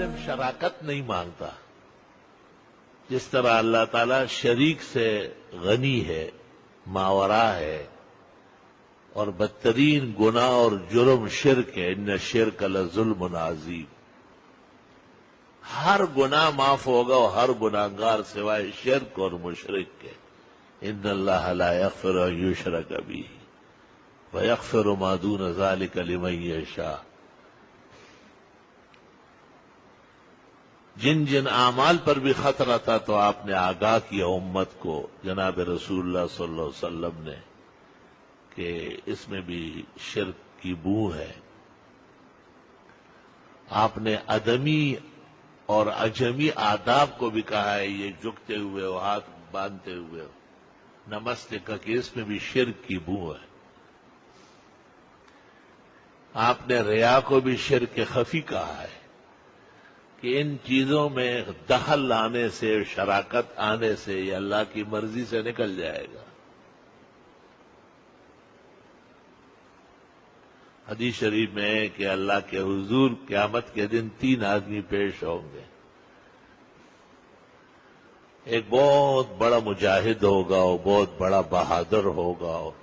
صرف شراکت نہیں مانگتا. جس طرح اللہ تعالیٰ شریک سے غنی ہے، ماورا ہے، اور بدترین گناہ اور جرم شرک ہے. ان الشرک لظلم عظیم. ہر گناہ معاف ہوگا اور ہر گناہگار سوائے شرک اور مشرک کے. ان اللہ لا یغفر ان یشرک بہ ویغفر ما دون ذلک لمن یشاء. جن جن اعمال پر بھی خطرہ تھا تو آپ نے آگاہ کیا امت کو، جناب رسول اللہ صلی اللہ علیہ وسلم نے، کہ اس میں بھی شرک کی بو ہے. آپ نے ادمی اور اجمی آداب کو بھی کہا ہے، یہ جھکتے ہوئے ہو، ہاتھ باندھتے ہوئے ہو، نمستے کا، کہ اس میں بھی شرک کی بو ہے. آپ نے ریا کو بھی شرک خفی کہا ہے کہ ان چیزوں میں دخل لانے سے، شراکت آنے سے یہ اللہ کی مرضی سے نکل جائے گا. حدیث شریف میں ہے کہ اللہ کے حضور قیامت کے دن 3 آدمی پیش ہوں گے. ایک بہت بڑا مجاہد ہوگا اور بہت بڑا بہادر ہوگا، اور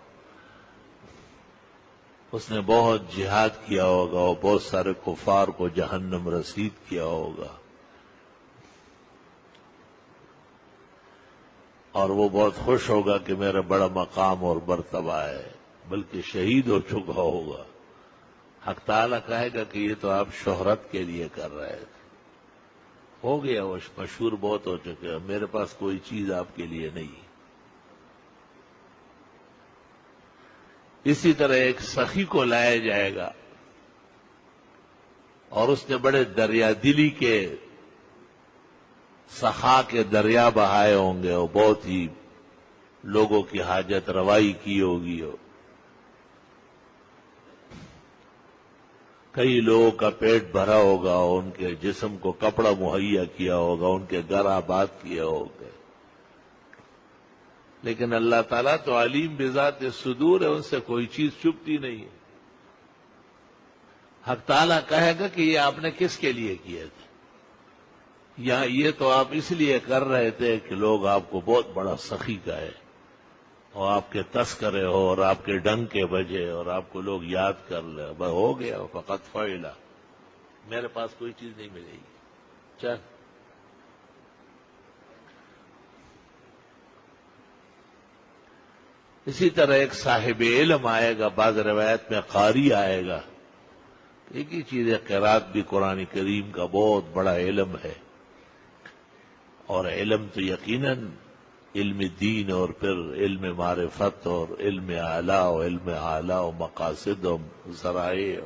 اس نے بہت جہاد کیا ہوگا اور بہت سارے کفار کو جہنم رسید کیا ہوگا، اور وہ بہت خوش ہوگا کہ میرا بڑا مقام اور مرتبہ ہے، بلکہ شہید ہو چکا ہوگا. حق تعالیٰ کہے گا کہ یہ تو آپ شہرت کے لیے کر رہے تھے، ہو گیا، وہ مشہور بہت ہو چکے ہیں، میرے پاس کوئی چیز آپ کے لیے نہیں. اسی طرح ایک سخی کو لایا جائے گا اور اس نے بڑے دریا دلی کے، سخا کے دریا بہائے ہوں گے اور بہت ہی لوگوں کی حاجت روائی کی ہوگی، کئی لوگوں کا پیٹ بھرا ہوگا، ان کے جسم کو کپڑا مہیا کیا ہوگا، ان کے گھر آباد کیے ہوگے. لیکن اللہ تعالیٰ تو علیم بذات صدور ہے، ان سے کوئی چیز چھپتی نہیں ہے. حق تعالیٰ کہے گا کہ یہ آپ نے کس کے لیے کیے تھے، یا یہ تو آپ اس لیے کر رہے تھے کہ لوگ آپ کو بہت بڑا سخی کہے اور آپ کے تذکرے ہو اور آپ کے ڈنکے بجے اور آپ کو لوگ یاد کر لیں. بس ہو گیا، فقط فعلا، میرے پاس کوئی چیز نہیں ملے گی. چل، اسی طرح ایک صاحب علم آئے گا، بعض روایت میں قاری آئے گا. ایک ہی چیز ہے، قرات بھی قرآن کریم کا بہت بڑا علم ہے، اور علم تو یقیناً علم دین اور پھر علم معرفت اور علم اعلیٰ و مقاصد و ذرائع،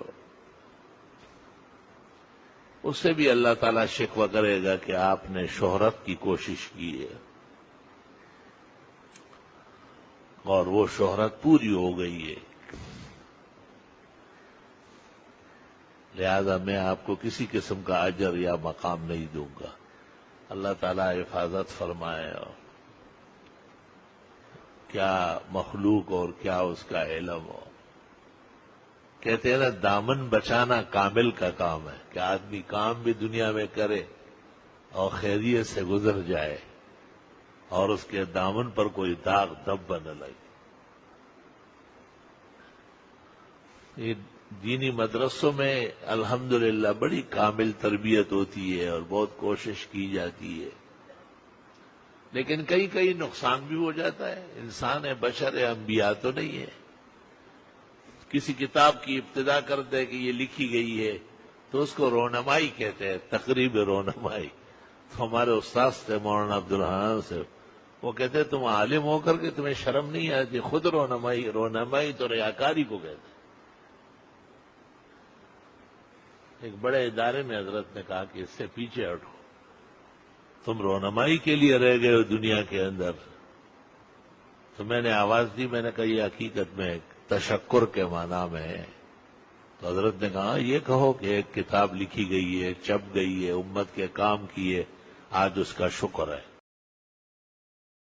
اس سے بھی اللہ تعالیٰ شکوہ کرے گا کہ آپ نے شہرت کی کوشش کی ہے اور وہ شہرت پوری ہو گئی ہے، لہذا میں آپ کو کسی قسم کا اجر یا مقام نہیں دوں گا. اللہ تعالیٰ حفاظت فرمائے. اور کیا مخلوق اور کیا اس کا علم ہو. کہتے ہیں نا، دامن بچانا کامل کا کام ہے، کہ آدمی کام بھی دنیا میں کرے اور خیریت سے گزر جائے اور اس کے دامن پر کوئی داغ دھبا نہ لگے. یہ دینی مدرسوں میں الحمدللہ بڑی کامل تربیت ہوتی ہے اور بہت کوشش کی جاتی ہے، لیکن کئی نقصان بھی ہو جاتا ہے. انسان ہے، بشر ہے، انبیاء تو نہیں ہے. کسی کتاب کی ابتدا کر دے کہ یہ لکھی گئی ہے تو اس کو رونمائی کہتے ہیں، تقریب رونمائی. تو ہمارے استاد تھے مولانا عبدالحنان سے، وہ کہتے ہیں تم عالم ہو کر کے تمہیں شرم نہیں آتی، خود رونمائی تو ریاکاری کو کہتے ہیں. ایک بڑے ادارے میں حضرت نے کہا کہ اس سے پیچھے ہٹو، تم رونمائی کے لیے رہ گئے ہو دنیا کے اندر. تو میں نے آواز دی، میں نے کہا یہ حقیقت میں تشکر کے معنی میں ہے. تو حضرت نے کہا یہ کہو کہ ایک کتاب لکھی گئی ہے، چھپ گئی ہے، امت کے کام کیے، آج اس کا شکر ہے.